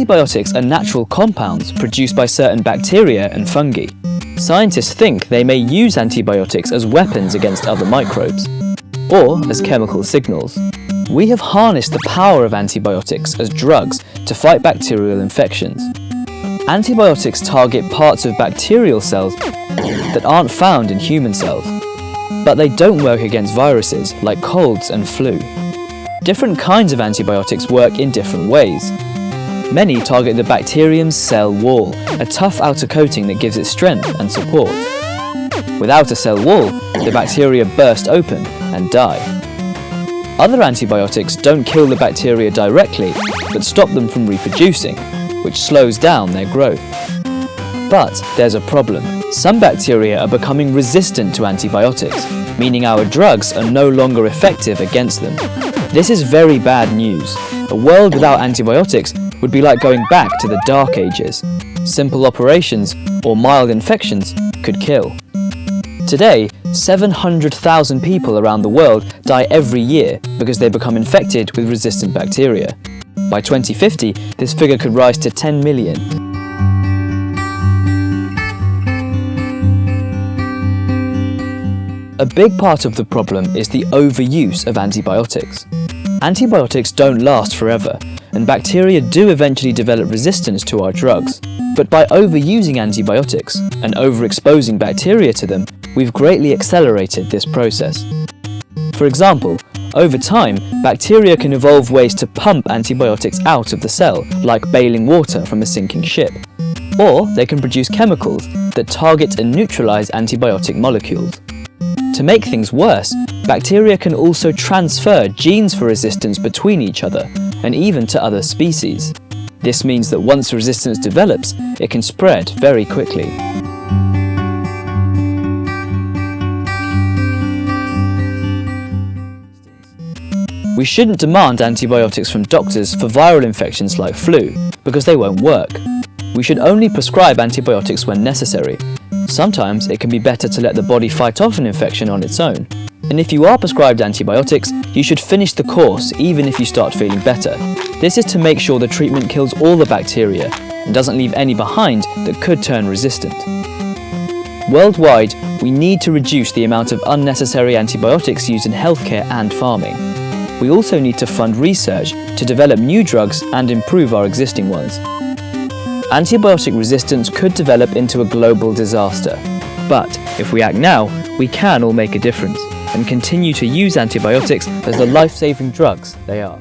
Antibiotics are natural compounds produced by certain bacteria and fungi. Scientists think they may use antibiotics as weapons against other microbes, or as chemical signals. We have harnessed the power of antibiotics as drugs to fight bacterial infections. Antibiotics target parts of bacterial cells that aren't found in human cells, but they don't work against viruses like colds and flu. Different kinds of antibiotics work in different ways. Many target the bacterium's cell wall, a tough outer coating that gives it strength and support. Without a cell wall, the bacteria burst open and die. Other antibiotics don't kill the bacteria directly, but stop them from reproducing, which slows down their growth. But there's a problem. Some bacteria are becoming resistant to antibiotics, meaning our drugs are no longer effective against them. This is very bad news. A world without antibiotics would be like going back to the Dark Ages. Simple operations or mild infections could kill. Today, 700,000 people around the world die every year because they become infected with resistant bacteria. By 2050, this figure could rise to 10 million. A big part of the problem is the overuse of antibiotics. Antibiotics don't last forever, and bacteria do eventually develop resistance to our drugs. But by overusing antibiotics and overexposing bacteria to them, we've greatly accelerated this process. For example, over time, bacteria can evolve ways to pump antibiotics out of the cell, like bailing water from a sinking ship. Or they can produce chemicals that target and neutralize antibiotic molecules. To make things worse, bacteria can also transfer genes for resistance between each other, and even to other species. This means that once resistance develops, it can spread very quickly. We shouldn't demand antibiotics from doctors for viral infections like flu, because they won't work. We should only prescribe antibiotics when necessary. Sometimes it can be better to let the body fight off an infection on its own. And if you are prescribed antibiotics, you should finish the course even if you start feeling better. This is to make sure the treatment kills all the bacteria and doesn't leave any behind that could turn resistant. Worldwide, we need to reduce the amount of unnecessary antibiotics used in healthcare and farming. We also need to fund research to develop new drugs and improve our existing ones. Antibiotic resistance could develop into a global disaster. But if we act now, we can all make a difference and continue to use antibiotics as the life-saving drugs they are.